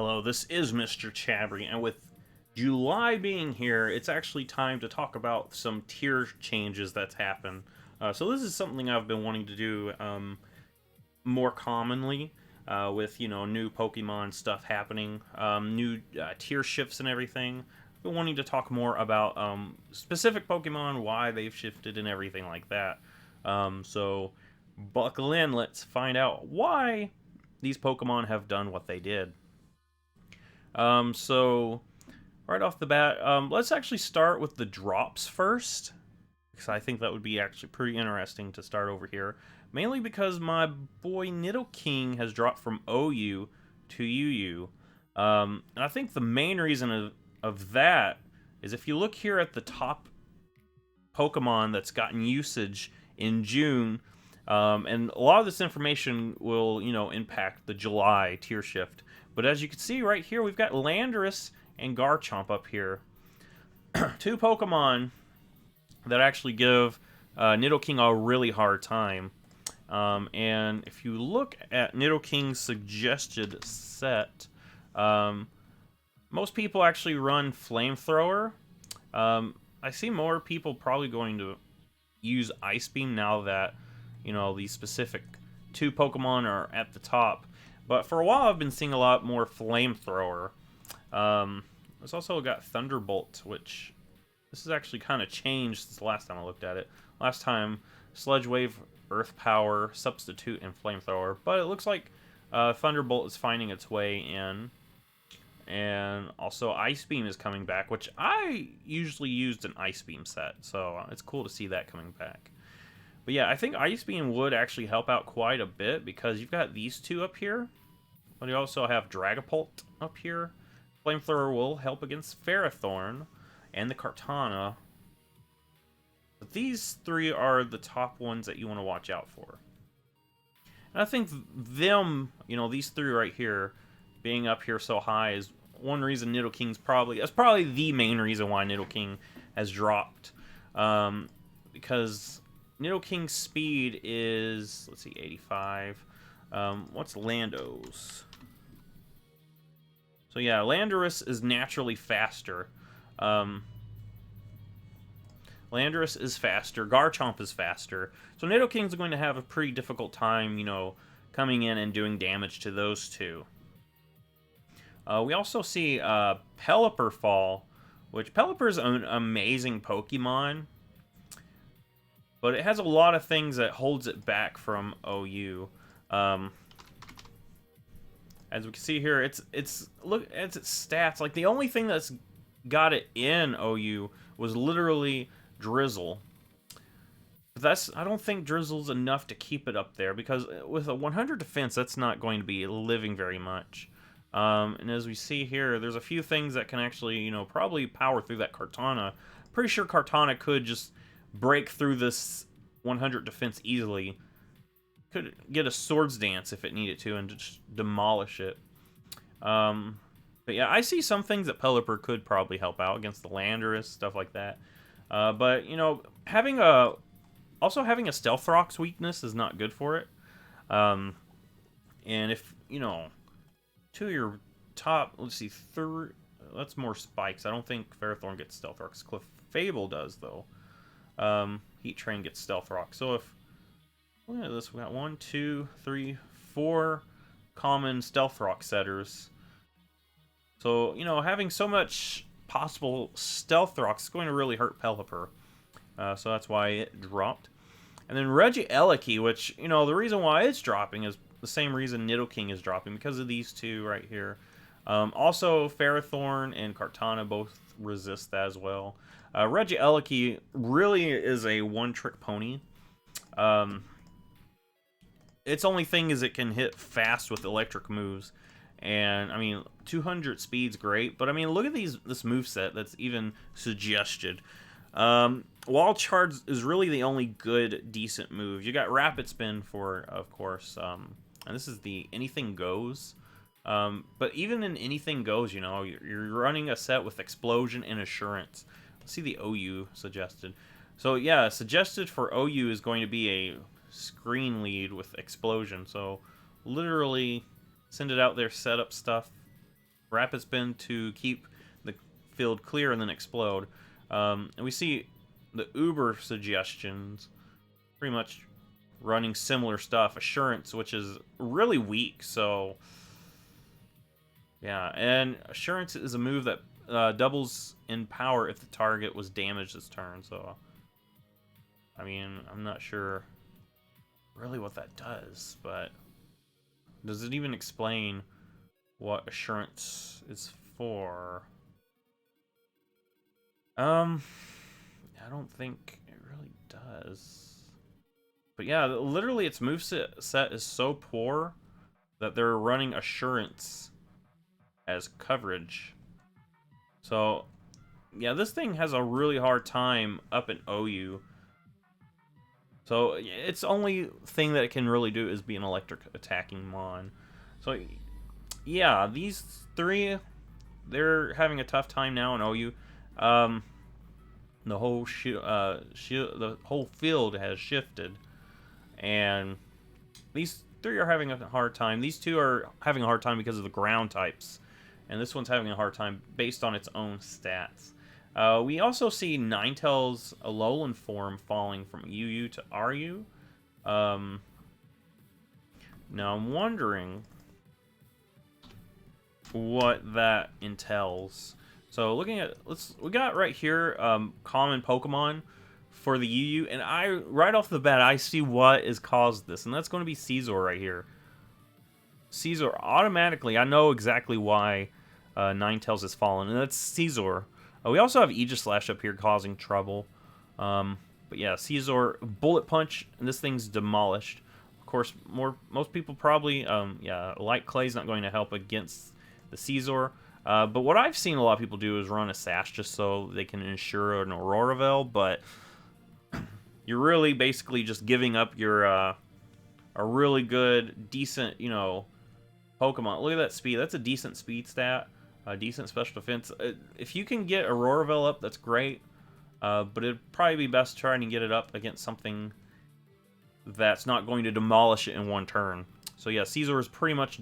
Hello, this is MrChabry, and with July being here, it's actually time to talk about some tier changes that's happened. So this is something I've been wanting to do more commonly with new Pokemon stuff happening, new tier shifts and everything. I've been wanting to talk more about specific Pokemon, why they've shifted, and everything like that. So buckle in, let's find out why these Pokemon have done what they did. So right off the bat, let's actually start with the drops first, because I think that would be actually pretty interesting to start over here. Mainly because my boy Nidoking has dropped from OU to UU. And I think the main reason of that is if you look here at the top Pokemon that's gotten usage in June, and a lot of this information will, impact the July tier shift. But as you can see right here, we've got Landorus and Garchomp up here. Two Pokemon that actually give Nidoking a really hard time. And if you look at Nidoking's suggested set, most people actually run Flamethrower. I see more people probably going to use Ice Beam now that, these specific two Pokemon are at the top. But for a while, I've been seeing a lot more Flamethrower. It's also got Thunderbolt, which this has actually kind of changed since the last time I looked at it. Last time, Sludge Wave, Earth Power, Substitute, and Flamethrower. But it looks like Thunderbolt is finding its way in. And also Ice Beam is coming back, which I usually used an Ice Beam set. So it's cool to see that coming back. But yeah, I think Ice Beam would actually help out quite a bit because you've got these two up here. But you also have Dragapult up here. Flamethrower will help against Ferrothorn and the Kartana. But these three are the top ones that you want to watch out for. And I think them, these three right here, being up here so high is one reason Nidoking's that's probably the main reason why Nidoking has dropped. Because Nidoking's speed is, let's see, 85. What's Lando's? So yeah, Landorus is naturally faster. Landorus is faster. Garchomp is faster. So Nidoking's going to have a pretty difficult time, coming in and doing damage to those two. We also see Pelipper fall, which Pelipper's an amazing Pokemon. But it has a lot of things that holds it back from OU. As we can see here, look at its stats. Like the only thing that's got it in OU was literally Drizzle. But I don't think Drizzle's enough to keep it up there because with a 100 defense, that's not going to be living very much. And as we see here, there's a few things that can actually, probably power through that Kartana. Pretty sure Kartana could just break through this 100 defense easily. Could get a Swords Dance if it needed to and just demolish it. But yeah, I see some things that Pelipper could probably help out against the Landorus, stuff like that. But, having a Stealth Rock's weakness is not good for it. And if, two of your top, let's see, that's more spikes. I don't think Ferrothorn gets Stealth Rocks. Clefable does, though. Heat Train gets Stealth Rock. So if, look at this, we got 1, 2, 3, 4 common Stealth Rock setters. So, having so much possible Stealth Rocks is going to really hurt Pelipper. So that's why it dropped. And then Regieleki, which, the reason why it's dropping is the same reason Nidoking is dropping, because of these two right here. Also, Ferrothorn and Kartana both resist that as well. Regieleki really is a one-trick pony. Its only thing is it can hit fast with electric moves. And, 200 speed's great. But, look at this moveset that's even suggested. Wall Charge is really the only good, decent move. You got Rapid Spin for, of course, and this is the Anything Goes. But even in Anything Goes, you're running a set with Explosion and Assurance. Let's see the OU suggested. So, yeah, suggested for OU is going to be a Screen Lead with Explosion. So, literally, send it out there, set up stuff, rapid spin to keep the field clear and then explode. And we see the Uber suggestions pretty much running similar stuff. Assurance, which is really weak, so yeah. And Assurance is a move that doubles in power if the target was damaged this turn, so I mean, I'm not sure really what that does, but does it even explain what Assurance is for? I don't think it really does. But yeah, literally its moveset is so poor that they're running Assurance as coverage. So, yeah, this thing has a really hard time up in OU. So, its only thing that it can really do is be an electric attacking mon. So, yeah, these three, they're having a tough time now in OU. The whole the whole field has shifted, and these three are having a hard time. These two are having a hard time because of the ground types, and this one's having a hard time based on its own stats. We also see Ninetales Alolan form falling from UU to RU. Now I'm wondering what that entails. So looking at, we got right here common Pokemon for the UU, and right off the bat I see what has caused this, and that's going to be Caesar right here. Caesar automatically, I know exactly why Ninetales has fallen, and that's Caesar. We also have Aegislash up here causing trouble, but yeah, Caesar Bullet Punch, and this thing's demolished. Of course, most people probably, yeah, Light Clay's not going to help against the Caesar. But what I've seen a lot of people do is run a Sash just so they can ensure an Aurora Veil, but you're really basically just giving up your a really good, decent, you know, Pokemon. Look at that speed. That's a decent speed stat, a decent special defense. If you can get Aurora Veil up, that's great, but it'd probably be best trying to get it up against something that's not going to demolish it in one turn. So yeah, Caesar has pretty much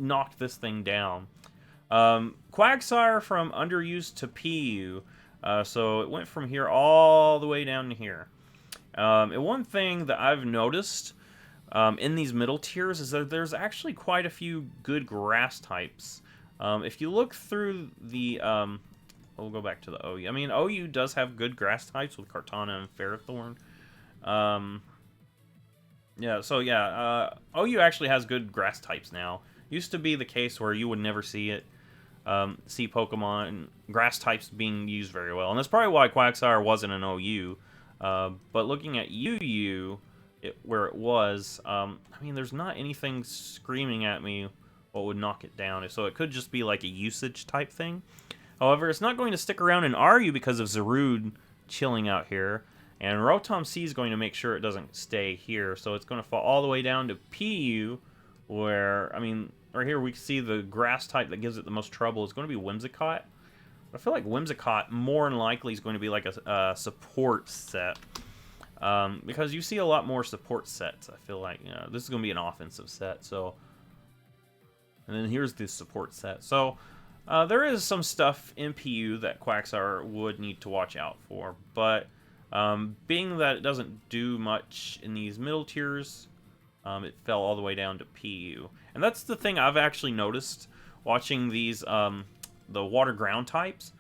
knocked this thing down. Quagsire from underused to PU, so it went from here all the way down to here. And one thing that I've noticed in these middle tiers is that there's actually quite a few good grass types. If you look through the, we'll go back to the OU. I mean, OU does have good grass types with Kartana and Ferrothorn. Yeah, so yeah, OU actually has good grass types now. Used to be the case where you would never see it. See Pokemon grass types being used very well, and that's probably why Quagsire wasn't an OU. But looking at UU, where it was, I mean, there's not anything screaming at me what would knock it down, so it could just be like a usage type thing. However, it's not going to stick around in RU because of Zarude chilling out here, and Rotom C is going to make sure it doesn't stay here, so it's going to fall all the way down to PU, where, I mean, right here we can see the grass type that gives it the most trouble is going to be Whimsicott. I feel like Whimsicott more than likely is going to be like a support set. Because you see a lot more support sets, I feel like. You know, this is going to be an offensive set, so... And then here's the support set. So, there is some stuff in PU that Quagsire would need to watch out for. But, being that it doesn't do much in these middle tiers, it fell all the way down to PU. And that's the thing I've actually noticed watching these, the water ground types.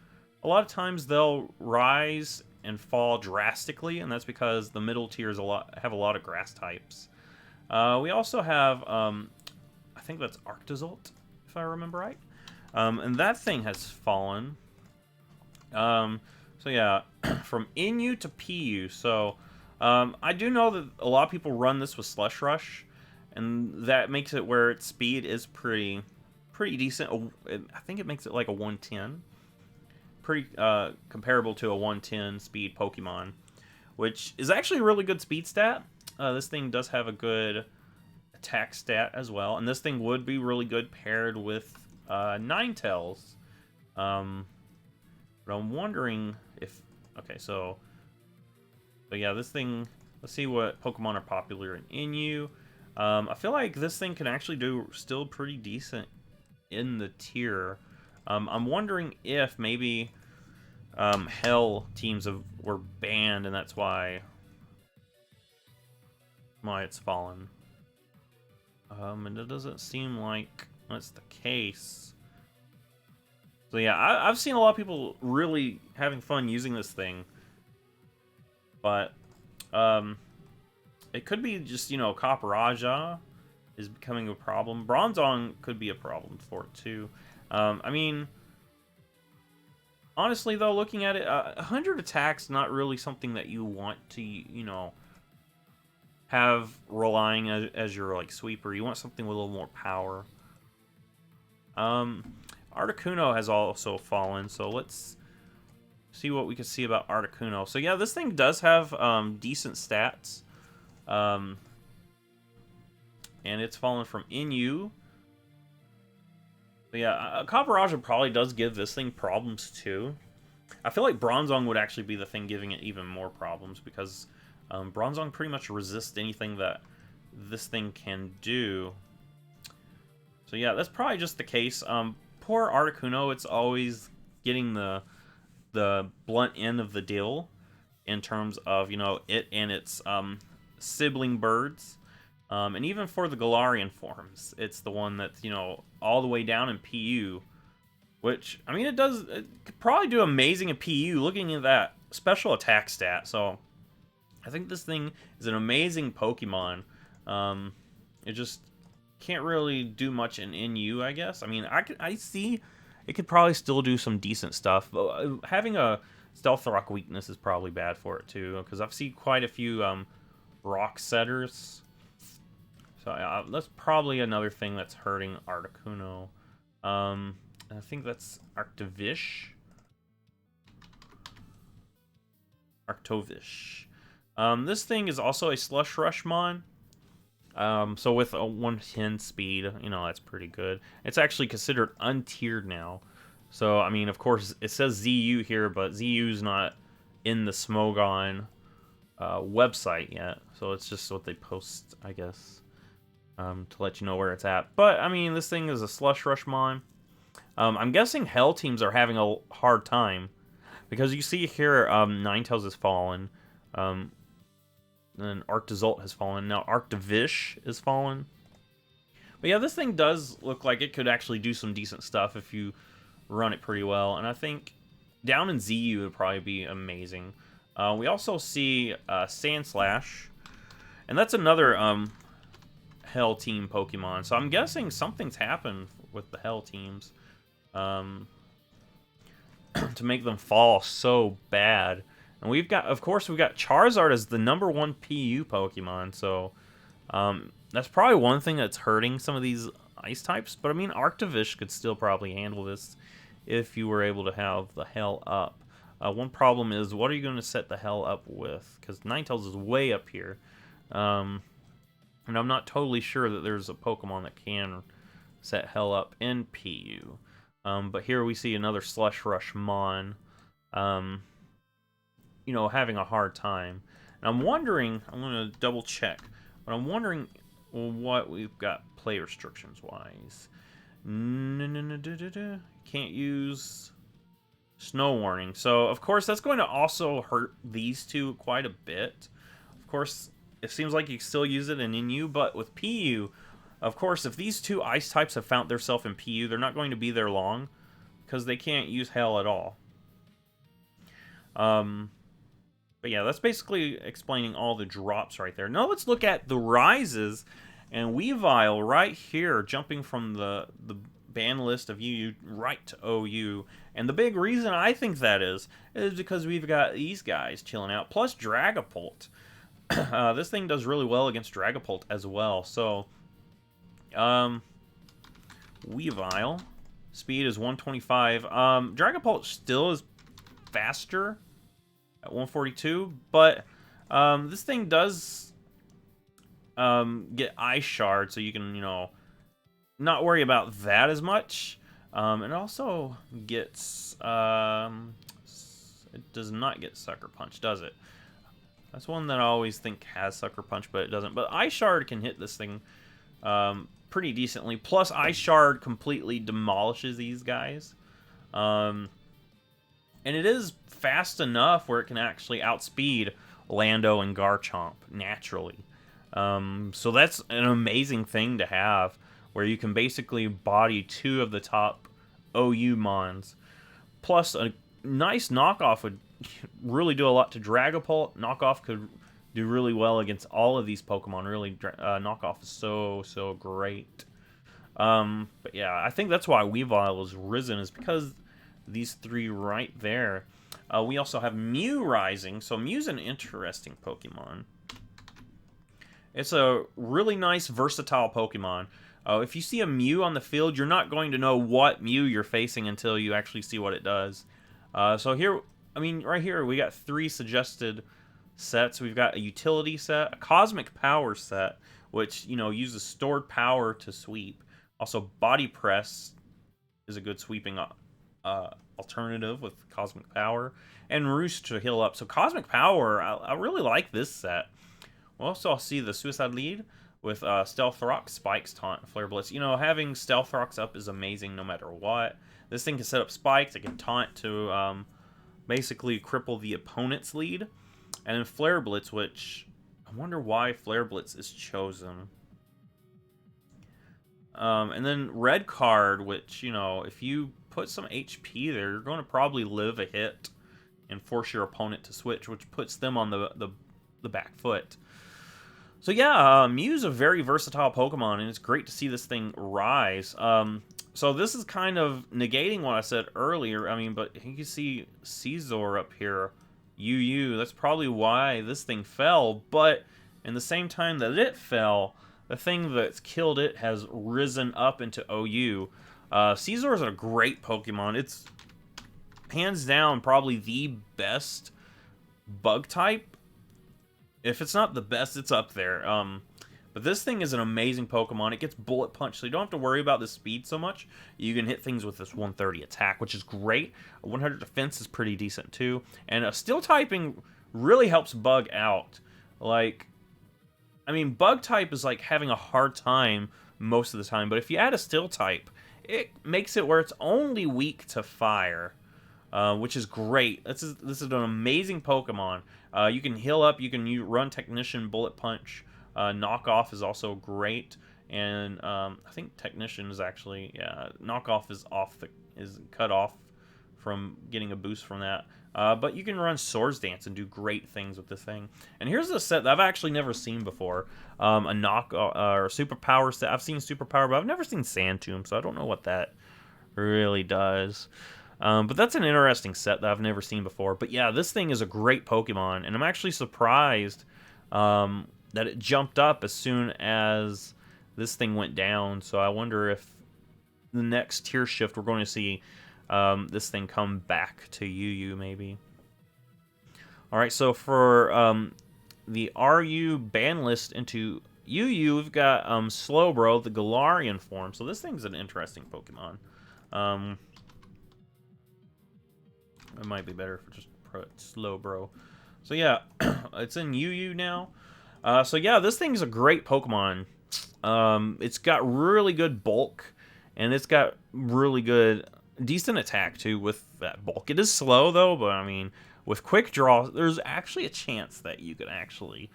A lot of times they'll rise and fall drastically, and that's because the middle tiers have a lot of grass types. We also have, I think that's Arctozolt, if I remember right. And that thing has fallen. So yeah, from NU to PU. So I do know that a lot of people run this with Slush Rush, and that makes it where its speed is pretty decent. I think it makes it like a 110. Pretty comparable to a 110 speed Pokemon, which is actually a really good speed stat. This thing does have a good attack stat as well, and this thing would be really good paired with Ninetales. But I'm wondering if... Okay, so yeah, this thing... Let's see what Pokemon are popular in NU. I feel like this thing can actually do still pretty decent in the tier. I'm wondering if maybe Hell teams were banned, and that's why it's fallen. And it doesn't seem like that's the case. So yeah, I've seen a lot of people really having fun using this thing, but it could be just, you know, Copper is becoming a problem. Bronzong could be a problem for it too. I mean, honestly though, looking at it, 100 attacks not really something that you want to, you know, have relying as your like sweeper. You want something with a little more power. Articuno has also fallen, so let's see what we can see about Articuno. So yeah, this thing does have decent stats. And it's fallen from Inu. But yeah, Copper probably does give this thing problems too. I feel like Bronzong would actually be the thing giving it even more problems, because Bronzong pretty much resists anything that this thing can do. So yeah, that's probably just the case. Poor Articuno, it's always getting the blunt end of the deal in terms of, you know, it and its sibling birds. And even for the Galarian forms, it's the one that's, you know, all the way down in PU. Which, I mean, it could probably do amazing in PU looking at that special attack stat. So, I think this thing is an amazing Pokemon. It just can't really do much in NU, I guess. I mean, I see it could probably still do some decent stuff. But having a Stealth Rock weakness is probably bad for it, too. Because I've seen quite a few rock setters. So that's probably another thing that's hurting Articuno. I think that's Arctovish. This thing is also a Slush Rush mon. So with a 110 speed, you know, that's pretty good. It's actually considered untiered now. So, I mean, of course, it says ZU here, but ZU's not in the Smogon website yet. So it's just what they post, I guess, to let you know where it's at. But, I mean, this thing is a Slush Rush mon. I'm guessing Hell teams are having a hard time, because you see here, Ninetales has fallen, then Arctozolt has fallen, now Arctovish is fallen. But yeah, this thing does look like it could actually do some decent stuff if you run it pretty well, and I think down in ZU would probably be amazing. We also see Sandslash, and that's another Hell team Pokemon, so I'm guessing something's happened with the Hell teams. To make them fall so bad. And of course, we've got Charizard as the #1 PU Pokemon, so that's probably one thing that's hurting some of these ice types. But I mean, Arctovish could still probably handle this if you were able to have the Hell up. One problem is, what are you going to set the Hell up with? Because Ninetales is way up here. And I'm not totally sure that there's a Pokemon that can set Hell up in PU. But here we see another Slush Rush mon, you know, having a hard time. And I'm wondering, I'm going to double check, but I'm wondering what we've got play restrictions wise. Can't use Snow Warning. So, of course, that's going to also hurt these two quite a bit. Of course, it seems like you can still use it in NU, but with PU, of course, if these two ice types have found themselves in PU, they're not going to be there long, because they can't use Hell at all. But yeah, that's basically explaining all the drops right there. Now let's look at the rises, and Weavile right here, jumping from the ban list of UU right to OU. And the big reason I think that is because we've got these guys chilling out, plus Dragapult. This thing does really well against Dragapult as well, so... Weavile. Speed is 125. Dragapult still is faster at 142, but this thing does get Ice Shard, so you can, you know, not worry about that as much. It also gets... it does not get Sucker Punch, does it? That's one that I always think has Sucker Punch, but it doesn't. But Ice Shard can hit this thing pretty decently. Plus, Ice Shard completely demolishes these guys. And it is fast enough where it can actually outspeed Lando and Garchomp naturally. So that's an amazing thing to have, where you can basically body 2 of the top OU Mons. Plus, a nice knockoff would really do a lot to Dragapult. Knockoff could do really well against all of these Pokemon. Really, knockoff is so great. But yeah, I think that's why Weavile is risen, is because these 3 right there. We also have Mew rising, so Mew's an interesting Pokemon. It's a really nice, versatile Pokemon. If you see a Mew on the field, you're not going to know what Mew you're facing until you actually see what it does. So here, I mean, right here, we got 3 suggested sets. We've got a utility set, a cosmic power set, which, you know, uses stored power to sweep. Also, body press is a good sweeping alternative with cosmic power, and roost to heal up. So cosmic power, I really like this set. We'll also see the suicide lead with Stealth Rock, Spikes, Taunt, Flare Blitz. You know, having Stealth Rocks up is amazing no matter what. This thing can set up Spikes, it can taunt to basically cripple the opponent's lead. And then Flare Blitz, which I wonder why Flare Blitz is chosen. And then Red Card, which, you know, if you put some HP there, you're going to probably live a hit and force your opponent to switch, which puts them on the back foot. So yeah, Mew's a very versatile Pokemon, and it's great to see this thing rise. So this is kind of negating what I said earlier. I mean, but you can see Caesar up here, UU. That's probably why this thing fell. But in the same time that it fell, the thing that's killed it has risen up into OU. Caesar is a great Pokemon. It's hands down probably the best bug type. If it's not the best, it's up there. But this thing is an amazing Pokemon. It gets Bullet Punch, so you don't have to worry about the speed so much. You can hit things with this 130 attack, which is great. 100 defense is pretty decent too. And Steel typing really helps Bug out. Like, I mean, Bug type is like having a hard time most of the time, but if you add a Steel type, it makes it where it's only weak to fire. Which is great. This is an amazing Pokemon. You can heal up. You can run Technician, Bullet Punch. Knockoff is also great, and I think Technician is actually, yeah, Knockoff is cut off from getting a boost from that. But you can run Swords Dance and do great things with this thing. And here's a set that I've actually never seen before. A knock or Superpower set. I've seen Superpower, but I've never seen Sand Tomb, so I don't know what that really does. But that's an interesting set that I've never seen before. But yeah, this thing is a great Pokemon, and I'm actually surprised that it jumped up as soon as this thing went down. So I wonder if the next tier shift we're going to see this thing come back to UU maybe. Alright, so for the RU ban list into UU, we've got Slowbro, the Galarian form. So this thing's an interesting Pokemon. It might be better if I just put Slowbro. So yeah, it's in UU now. So yeah, this thing's a great Pokemon. It's got really good bulk, and it's got really good, decent attack too with that bulk. It is slow though, but I mean, with quick draw, there's actually a chance that you could actually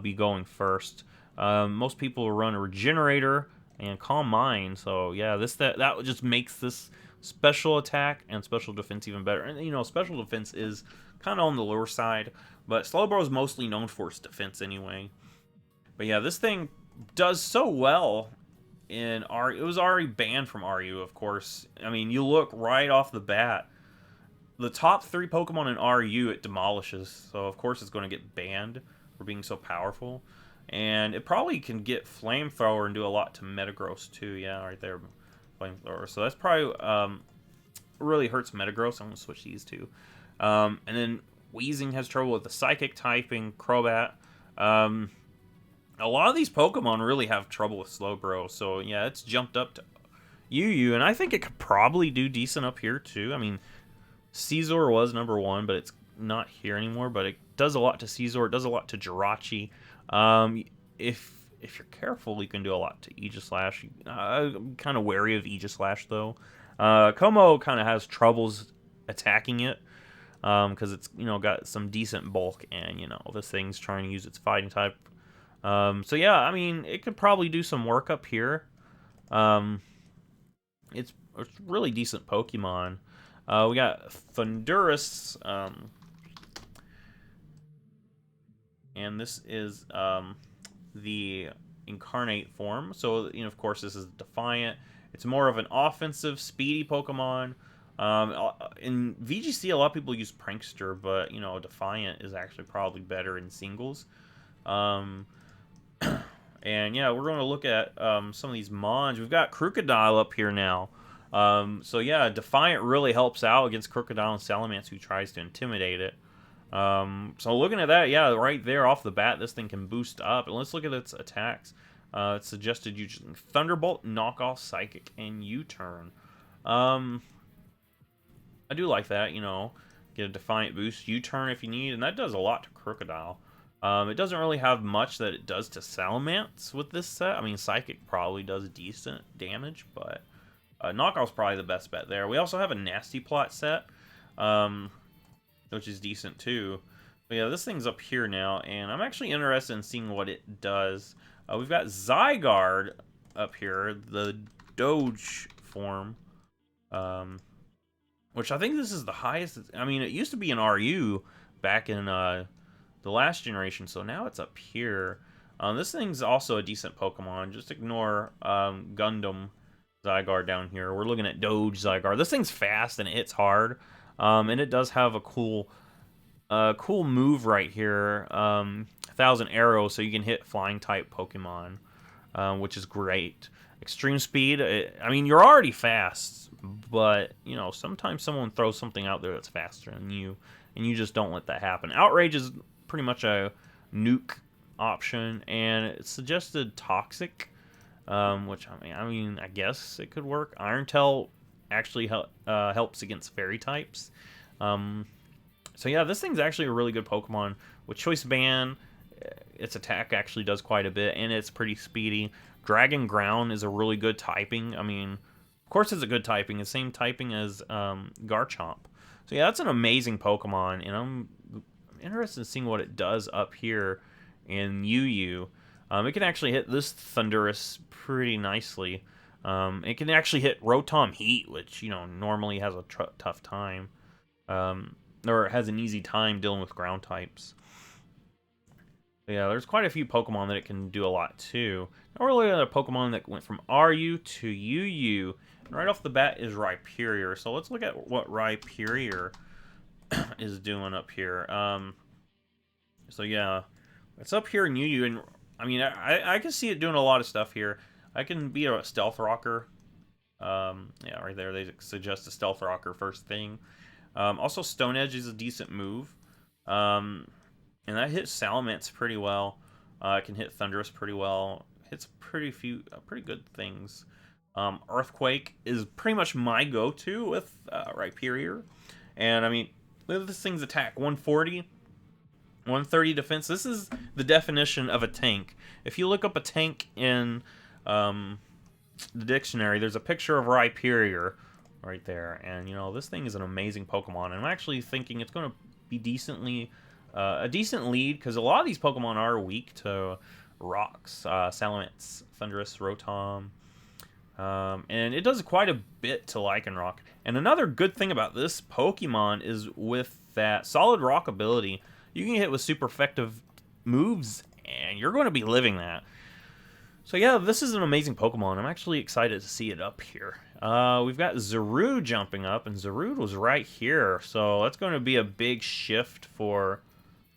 be going first. Most people run a Regenerator and Calm Mind, so yeah, that just makes this special attack and special defense even better. And you know, special defense is kind of on the lower side, but Slowbro is mostly known for its defense anyway. But yeah, this thing does so well in RU. It was already banned from RU, of course. I mean, you look right off the bat, the top 3 Pokemon in RU it demolishes, so of course it's going to get banned for being so powerful. And it probably can get Flamethrower and do a lot to Metagross too. Yeah, right there, Flamethrower. So that's probably really hurts Metagross. I'm going to switch these two. And then Weezing has trouble with the Psychic typing, Crobat. A lot of these Pokemon really have trouble with Slowbro. So yeah, it's jumped up to UU, and I think it could probably do decent up here too. I mean, Caesar was number 1, but it's not here anymore. But it does a lot to Caesar. It does a lot to Jirachi. If if you're careful, you can do a lot to Aegislash. I'm kind of wary of Aegislash, though. Como kind of has troubles attacking it, because it's, got some decent bulk, and, this thing's trying to use its fighting type. So yeah, I mean, it could probably do some work up here. It's really decent Pokemon. We got Thundurus, and this is the incarnate form. So, of course, this is Defiant. It's more of an offensive, speedy Pokemon. In VGC, a lot of people use Prankster, but, Defiant is actually probably better in singles. And yeah, we're going to look at some of these Mons. We've got Crocodile up here now. So yeah, Defiant really helps out against Crocodile and Salamence, who tries to intimidate it. So looking at that, yeah, right there off the bat, this thing can boost up. And let's look at its attacks. It's suggested using Thunderbolt, Knockoff, Psychic, and U-Turn. I do like that, get a Defiant boost, U-Turn if you need, and that does a lot to Crocodile. It doesn't really have much that it does to Salamence with this set. I mean, Psychic probably does decent damage, but Knockoff's probably the best bet there. We also have a Nasty Plot set, which is decent too. But yeah, this thing's up here now, and I'm actually interested in seeing what it does. We've got Zygarde up here, the Doge form, which I think this is the highest. I mean, it used to be an RU back in the last generation, so now it's up here. This thing's also a decent Pokemon. Just ignore Gundam Zygarde down here. We're looking at Doge Zygarde. This thing's fast and it hits hard, and it does have a cool move right here. 1,000 arrows, so you can hit flying type Pokemon, which is great. Extreme speed. I mean, you're already fast, but sometimes someone throws something out there that's faster than you, and you just don't let that happen. Outrage is pretty much a nuke option, and it suggested Toxic, which I guess it could work. Iron Tail actually helps against fairy types. So yeah, this thing's actually a really good Pokemon. With Choice Band, its attack actually does quite a bit, and it's pretty speedy. Dragon Ground is a really good typing. I mean, of course it's a good typing. The same typing as Garchomp. So yeah, that's an amazing Pokemon, and I'm interested in seeing what it does up here in UU. It can actually hit this Thundurus pretty nicely. It can actually hit Rotom Heat, which, normally has a tough time. Or has an easy time dealing with ground types. But yeah, there's quite a few Pokemon that it can do a lot too. Now we're looking at a Pokemon that went from RU to UU. And right off the bat is Rhyperior. So let's look at what Rhyperior is doing up here. So yeah, it's up here in UU, and I mean, I can see it doing a lot of stuff here. I can be a Stealth Rocker. Yeah, right there, they suggest a Stealth Rocker first thing. Also, Stone Edge is a decent move. And that hits Salamence pretty well. It can hit Thundurus pretty well. Hits pretty good things. Earthquake is pretty much my go-to with Rhyperior. And I mean, look at this thing's attack: 140, 130 defense. This is the definition of a tank. If you look up a tank in the dictionary, there's a picture of Rhyperior right there, and this thing is an amazing Pokemon. And I'm actually thinking it's going to be a decent lead, because a lot of these Pokemon are weak to rocks. Salamence, Thundurus, Rotom, and it does quite a bit to Lycanroc. And another good thing about this Pokemon is with that Solid Rock ability, you can hit with super effective moves, and you're going to be living that. So yeah, this is an amazing Pokemon. I'm actually excited to see it up here. We've got Zarude jumping up, and Zarude was right here. So that's going to be a big shift for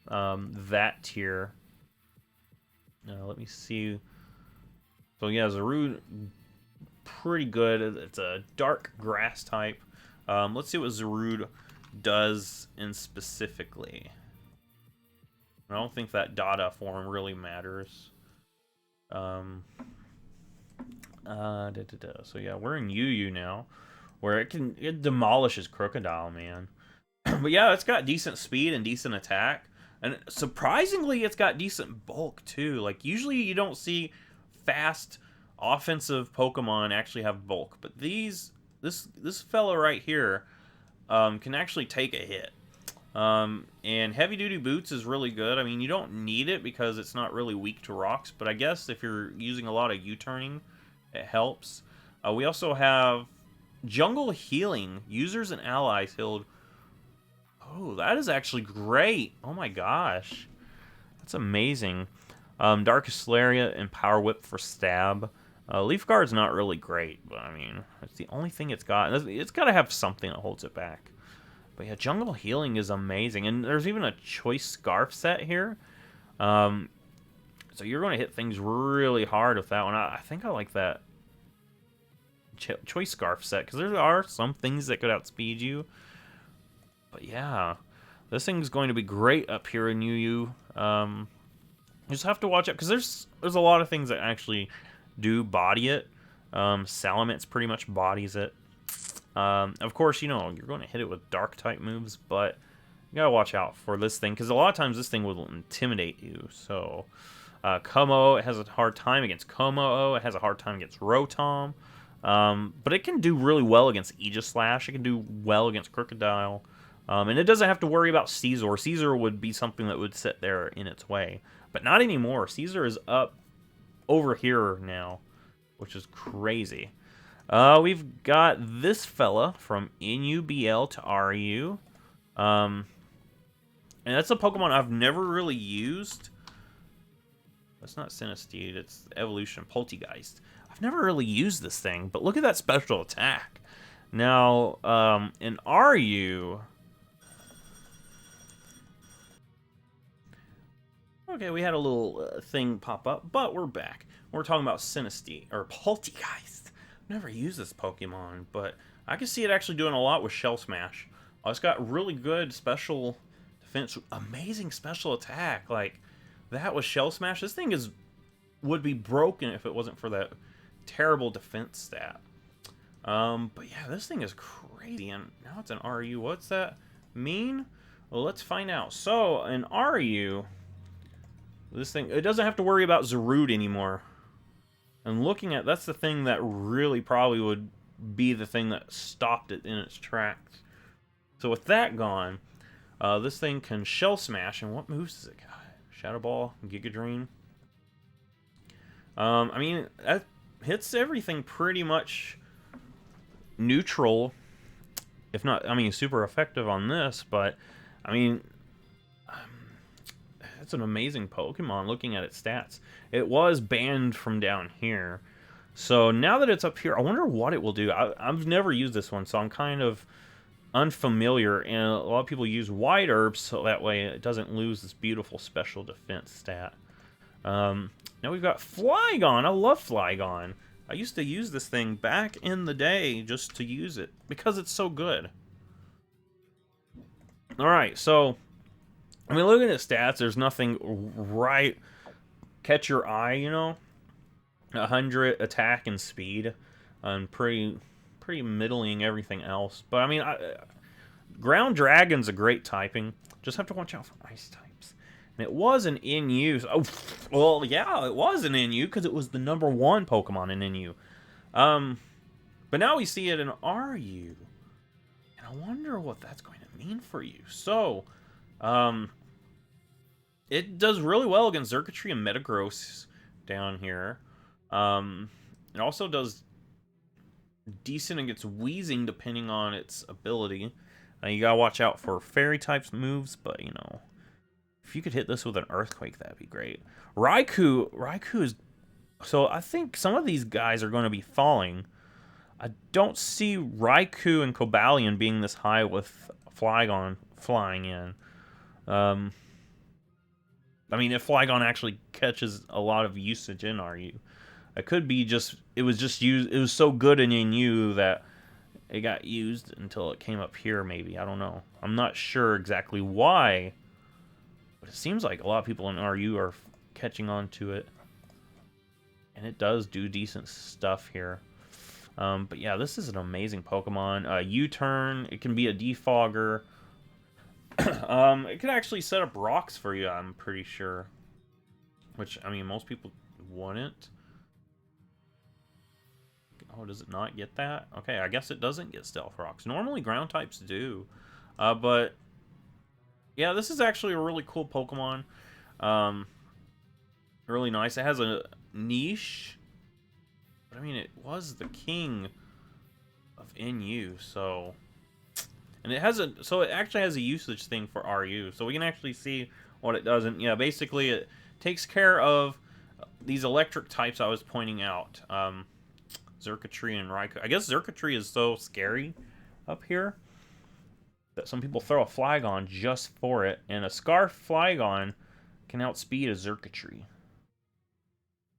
that tier. Let me see. So yeah, Zarude, pretty good. It's a dark grass type. Let's see what Zarude does in specifically. I don't think that Dada form really matters. So yeah, we're in UU now, where it demolishes Crocodile, man. But yeah, it's got decent speed and decent attack. And surprisingly, it's got decent bulk, too. Like, usually you don't see fast offensive Pokemon actually have bulk. But this fella right here can actually take a hit. And heavy duty boots is really good. I mean, you don't need it because it's not really weak to rocks, but I guess if you're using a lot of U-turning, it helps. We also have jungle healing. Users and allies healed. Oh, that is actually great. Oh my gosh. That's amazing. Darkest Lariat and Power Whip for stab. Leaf Guard's not really great, but I mean, it's the only thing it's got. It's got to have something that holds it back. But yeah, Jungle Healing is amazing. And there's even a Choice Scarf set here. So you're going to hit things really hard with that one. I think I like that Choice Scarf set, because there are some things that could outspeed you. But yeah, this thing's going to be great up here in UU. You just have to watch out, because there's a lot of things that actually do body it. Salamit's pretty much bodies it. Of course, you know, you're going to hit it with dark type moves, but you gotta watch out for this thing, because a lot of times this thing will intimidate you. So, Como, it has a hard time against Como. It has a hard time against Rotom. But it can do really well against Aegislash. It can do well against Crocodile. And it doesn't have to worry about Caesar. Caesar would be something that would sit there in its way. But not anymore. Caesar is up over here now, which is crazy. We've got this fella from NUBL to RU. And that's a Pokemon I've never really used. That's not Sinistede, it's Evolution Poltegeist. I've never really used this thing, but look at that special attack. Now, in RU... Okay, we had a little thing pop up, but we're back. We're talking about Sinistede, or Poltegeist. Never used this Pokemon, but I can see it actually doing a lot with Shell Smash. It's got really good special defense, amazing special attack. Like, that with Shell Smash, this thing would be broken if it wasn't for that terrible defense stat. But yeah, this thing is crazy, and now it's an RU. What's that mean? Well, let's find out. So, in RU, this thing, it doesn't have to worry about Zarude anymore. And looking at, that's the thing that really probably would be the thing that stopped it in its tracks. So with that gone, this thing can Shell Smash, and what moves does it got? Shadow Ball, Giga Drain. I mean, that hits everything pretty much neutral, if not, I mean, super effective on this, but, I mean, it's an amazing Pokemon looking at its stats. It was banned from down here. So now that it's up here, I wonder what it will do. I've never used this one, so I'm kind of unfamiliar. And a lot of people use White Herbs, so that way it doesn't lose this beautiful special defense stat. Now we've got Flygon. I love Flygon. I used to use this thing back in the day just to use it, because it's so good. Alright, so... I mean, looking at stats, there's nothing right catch your eye, you know. 100 attack and speed, and pretty middling everything else. But I mean, Ground Dragon's a great typing. Just have to watch out for ice types. And it was an NU. Oh, well, yeah, it was an NU because it was the #1 Pokemon in NU. But now we see it in RU, and I wonder what that's going to mean for you. So, it does really well against Xurkitree and Metagross down here. It also does decent against Weezing, depending on its ability. You gotta watch out for Fairy types moves, but you know, if you could hit this with an Earthquake, that'd be great. Raikou is... So I think some of these guys are going to be falling. I don't see Raikou and Cobalion being this high with Flygon flying in. I mean, if Flygon actually catches a lot of usage in RU, it could be just, it was so good in NU that it got used until it came up here, maybe. I don't know. I'm not sure exactly why, but it seems like a lot of people in RU are catching on to it. And it does do decent stuff here. But yeah, this is an amazing Pokemon. U-turn, it can be a defogger. It could actually set up rocks for you, I'm pretty sure. Which, I mean, most people wouldn't. Oh, does it not get that? Okay, I guess it doesn't get stealth rocks. Normally, ground types do. But, yeah, this is actually a really cool Pokemon. Really nice. It has a niche. But, I mean, it was the king of NU, so... And it has a... So, it actually has a usage thing for RU. So, we can actually see what it does. And, yeah, basically, it takes care of these electric types I was pointing out. Xurkitree and Raikou. I guess Xurkitree is so scary up here that some people throw a Flygon just for it. And a Scarf Flygon can outspeed a Xurkitree.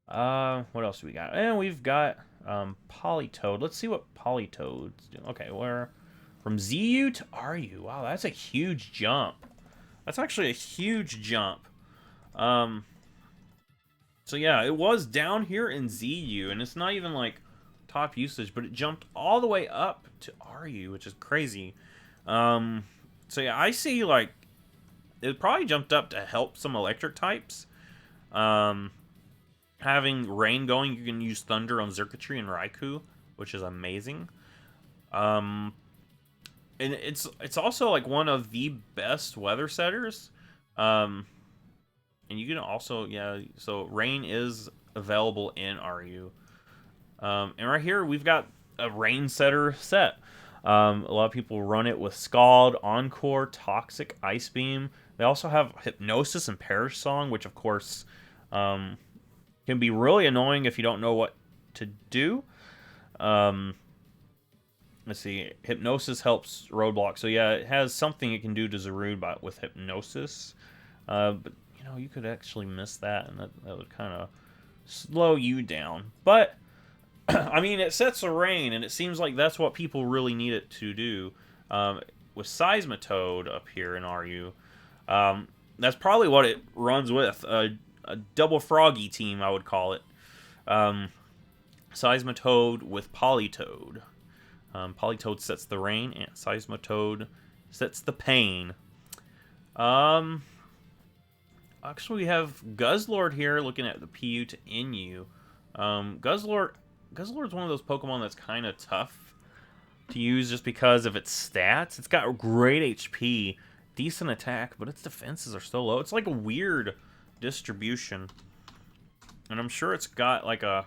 What else do we got? And we've got Politoed. Let's see what Politoed's do. Okay, we're from ZU to RU. Wow, that's a huge jump. That's actually a huge jump. So yeah, it was down here in ZU, and it's not even like top usage, but it jumped all the way up to RU, which is crazy. So yeah, I see like it probably jumped up to help some electric types. Having rain going, you can use Thunder on Xurkitree and Raikou, which is amazing. And it's also like one of the best weather setters. And you can also, yeah, so rain is available in RU. And right here, we've got a rain setter set. A lot of people run it with Scald, Encore, Toxic, Ice Beam. They also have Hypnosis and Perish Song, which of course can be really annoying if you don't know what to do. Let's see, Hypnosis helps Roadblock. So yeah, it has something it can do to Zarude with Hypnosis. But you know, you could actually miss that, and that would kind of slow you down. But I mean, it sets a rain, and it seems like that's what people really need it to do. With Seismitoad up here in RU, that's probably what it runs with. A double froggy team, I would call it. Seismitoad with Politoed. Politoed sets the rain, and Seismitoad sets the pain. Actually, we have Guzzlord here looking at the PU to NU. Guzzlord's one of those Pokemon that's kind of tough to use just because of its stats. It's got great HP, decent attack, but its defenses are so low. It's like a weird distribution. And I'm sure it's got like a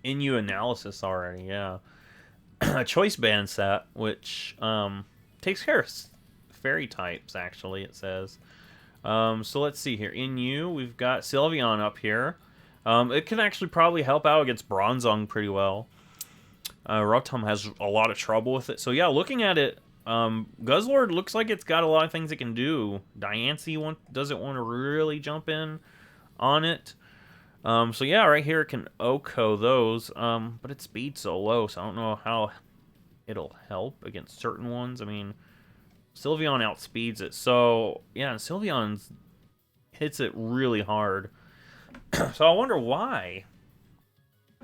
NU analysis already, yeah. A Choice Band set, which takes care of fairy types, actually, it says. So let's see here. In you, we've got Sylveon up here. It can actually probably help out against Bronzong pretty well. Rotom has a lot of trouble with it. So yeah, looking at it, Guzzlord looks like it's got a lot of things it can do. Diancie doesn't want to really jump in on it. So yeah, right here it can OHKO those. But its speed's so low, so I don't know how it'll help against certain ones. I mean, Sylveon outspeeds it. So, yeah, and Sylveon hits it really hard. So I wonder why.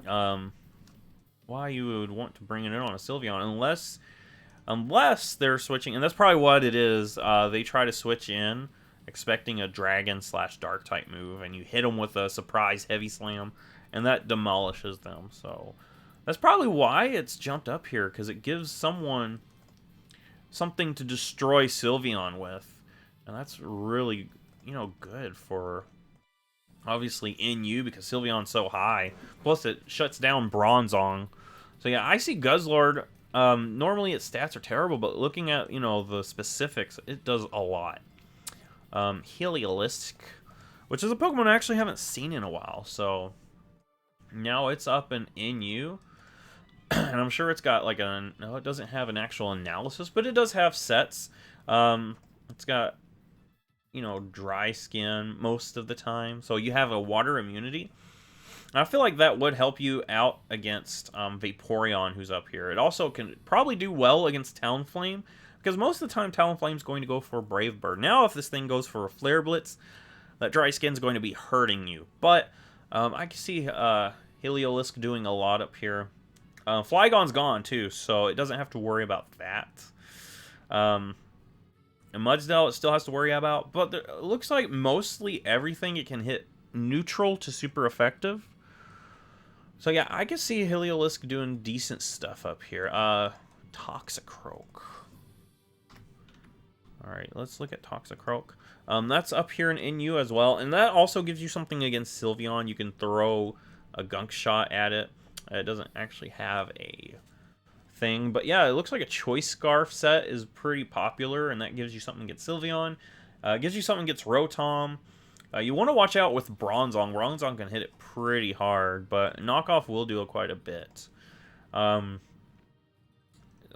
Why you would want to bring it in on a Sylveon. Unless they're switching. And that's probably what it is. They try to switch in expecting a Dragon/Dark type move. And you hit them with a surprise Heavy Slam. And that demolishes them. So that's probably why it's jumped up here. Because it gives someone something to destroy Sylveon with. And that's really, you know, good for, obviously, NU, because Sylveon's so high. Plus, it shuts down Bronzong. So, yeah, I see Guzzlord. Normally, its stats are terrible, but looking at, you know, the specifics, it does a lot. Heliolisk, which is a Pokemon I actually haven't seen in a while. So, now it's up in NU. And I'm sure it's got like no, it doesn't have an actual analysis, but it does have sets. It's got, you know, dry skin most of the time. So you have a water immunity. And I feel like that would help you out against Vaporeon, who's up here. It also can probably do well against Talonflame, because most of the time Talonflame's going to go for a Brave Bird. Now if this thing goes for a Flare Blitz, that dry skin's going to be hurting you. But I can see Heliolisk doing a lot up here. Flygon's gone, too, so it doesn't have to worry about that. And And Mudsdale it still has to worry about, but it looks like mostly everything it can hit neutral to super effective. So yeah, I can see Heliolisk doing decent stuff up here. Toxicroak. Alright, let's look at Toxicroak. That's up here in NU as well, and that also gives you something against Sylveon. You can throw a gunk shot at it. It doesn't actually have a thing, but yeah, it looks like a Choice Scarf set is pretty popular, and that gives you something against Sylveon. Gives you something against Rotom. You want to watch out with Bronzong. Bronzong can hit it pretty hard, but Knockoff will do it quite a bit.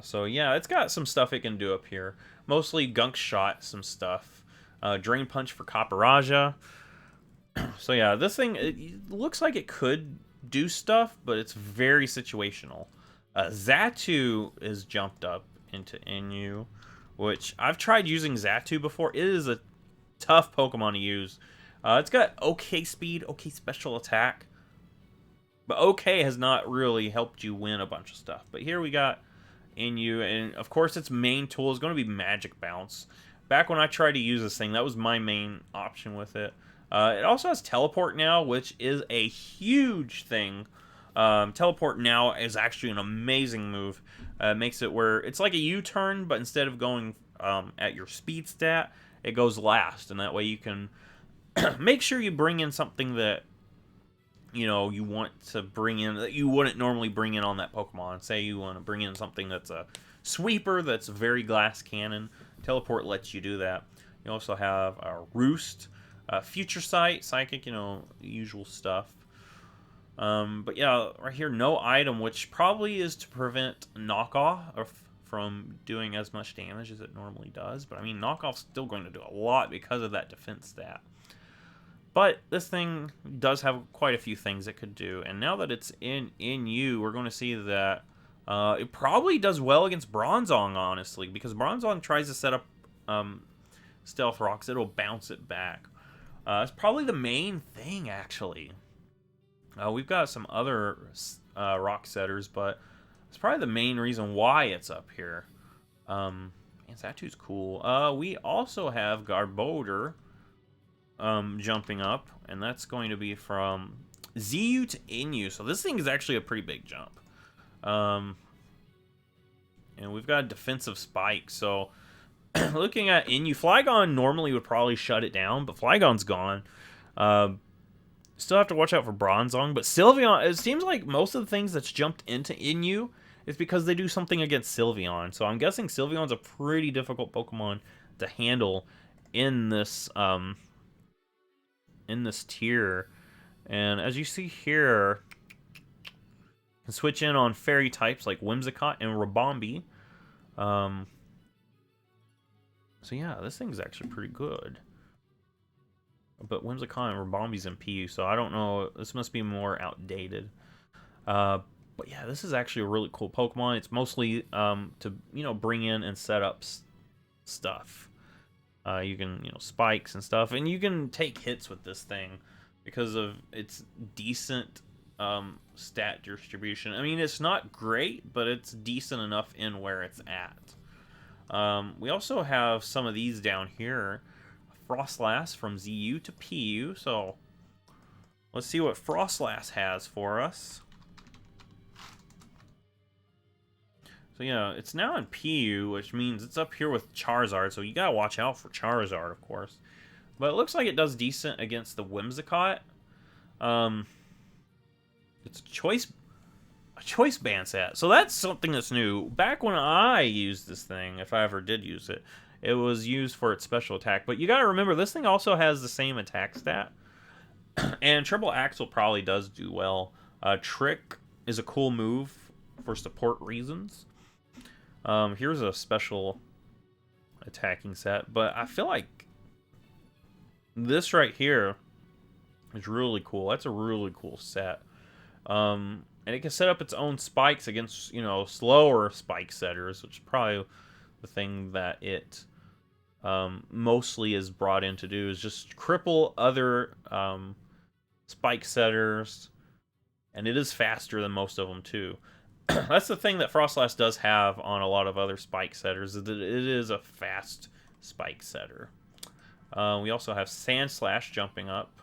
So yeah, it's got some stuff it can do up here. Mostly Gunk Shot, some stuff. Drain Punch for Caparaja. So yeah, this thing, it looks like it could do stuff, but it's very situational. Xatu is jumped up into NU, which I've tried using Xatu before. It is a tough Pokemon to use. It's got okay speed, okay special attack, but okay has not really helped you win a bunch of stuff. But here we got NU, and of course its main tool is going to be Magic Bounce. Back when I tried to use this thing, that was my main option with it. It also has Teleport now, which is a huge thing. Teleport now is actually an amazing move. Makes it where it's like a U-turn, but instead of going at your speed stat, it goes last, and that way you can make sure you bring in something that you want to bring in that you wouldn't normally bring in on that Pokemon. Say you want to bring in something that's a sweeper, that's a very glass cannon. Teleport lets you do that. You also have a Roost, Future Sight, Psychic, usual stuff. But yeah, right here, no item, which probably is to prevent Knockoff from doing as much damage as it normally does. But I mean, Knockoff's still going to do a lot because of that defense stat. But this thing does have quite a few things it could do. And now that it's in NU, we're going to see that it probably does well against Bronzong, honestly. Because Bronzong tries to set up Stealth Rocks, it'll bounce it back. It's probably the main thing, actually. We've got some other rock setters, but it's probably the main reason why it's up here. Xatu's cool. We also have Garbodor jumping up, and that's going to be from ZU to NU. So this thing is actually a pretty big jump. And we've got a defensive spike. So looking at NU, Flygon normally would probably shut it down, but Flygon's gone. Still have to watch out for Bronzong, but Sylveon, it seems like most of the things that's jumped into NU is because they do something against Sylveon. So I'm guessing Sylveon's a pretty difficult Pokemon to handle in this tier. And as you see here, you can switch in on fairy types like Whimsicott and Rabombi. So yeah, this thing's actually pretty good. But Whimsicott and Rabombi's in PU, so I don't know. This must be more outdated. But yeah, this is actually a really cool Pokemon. It's mostly to bring in and set up stuff. You can spikes and stuff, and you can take hits with this thing because of its decent stat distribution. I mean, it's not great, but it's decent enough in where it's at. We also have some of these down here. Frostlass from ZU to PU, so let's see what Frostlass has for us. So yeah, it's now in PU, which means it's up here with Charizard, so you gotta watch out for Charizard, of course. But it looks like it does decent against the Whimsicott. It's a choice band set, so that's something that's new. Back when I used this thing, if I ever did use it, it was used for its special attack. But you gotta remember, this thing also has the same attack stat. And Triple Axle probably does do well. Trick is a cool move for support reasons. Here's a special attacking set. But I feel like this right here is really cool. That's a really cool set. And it can set up its own spikes against, slower spike setters, which is probably the thing that it mostly is brought in to do, is just cripple other spike setters, and it is faster than most of them too. That's the thing that Frostlass does have on a lot of other spike setters, is that it is a fast Spike Setter. We also have Sandslash jumping up.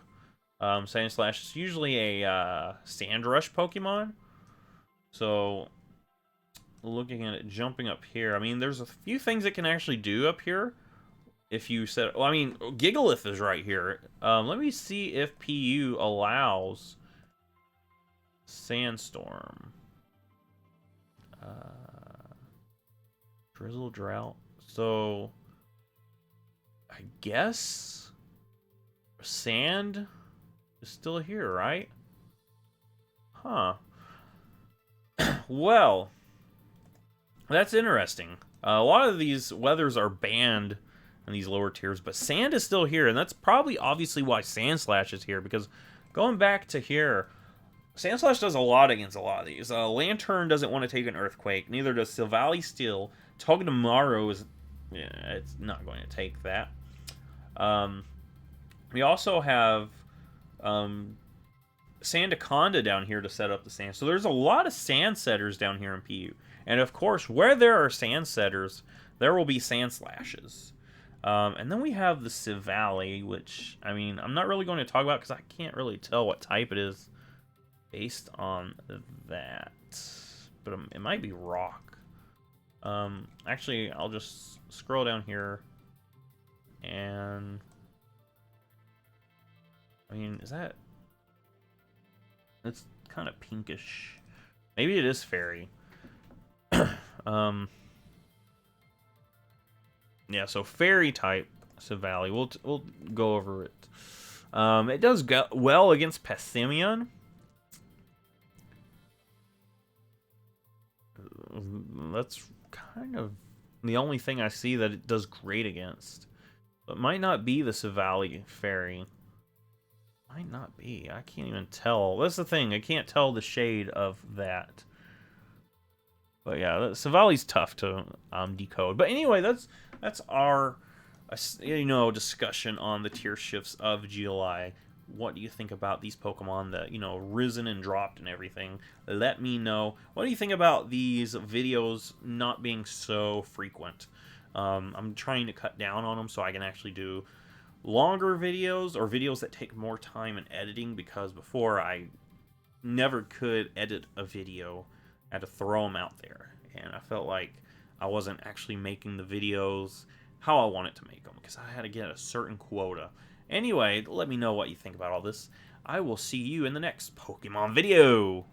Sandslash is usually a Sand Rush Pokemon. So, looking at it jumping up here, I mean, there's a few things it can actually do up here. If you said, well, I mean, Gigalith is right here. Let me see if PU allows Sandstorm. Drizzle, Drought. So, I guess Sand is still here, right? Huh. Well, that's interesting. A lot of these weathers are banned in these lower tiers, but Sand is still here, and that's probably obviously why Sandslash is here, because going back to here, Sandslash does a lot against a lot of these. Lantern doesn't want to take an Earthquake, neither does Silvally Steel. Togedemaru is, yeah, it's not going to take that. We also have Sandaconda down here to set up the sand. So there's a lot of sand setters down here in PU. And of course, where there are sand setters, there will be sand slashes. And then we have the Silvally, which, I mean, I'm not really going to talk about because I can't really tell what type it is based on that. But it might be rock. Actually, I'll just scroll down here. And I mean, is that... It's kind of pinkish. Maybe it is fairy. Yeah, so fairy type Silvally. We'll go over it. It does go well against Passimian. That's kind of the only thing I see that it does great against. But it might not be the Silvally fairy. Might not be. I can't even tell. That's the thing. I can't tell the shade of that. But yeah, Silvally's tough to decode. But anyway, that's our discussion on the tier shifts of GLI. What do you think about these Pokemon that, risen and dropped and everything? Let me know. What do you think about these videos not being so frequent? I'm trying to cut down on them so I can actually do longer videos or videos that take more time in editing, because before I never could edit a video. I had to throw them out there, and I felt like I wasn't actually making the videos how I wanted to make them because I had to get a certain quota. Anyway, let me know what you think about all this. I will see you in the next Pokemon video.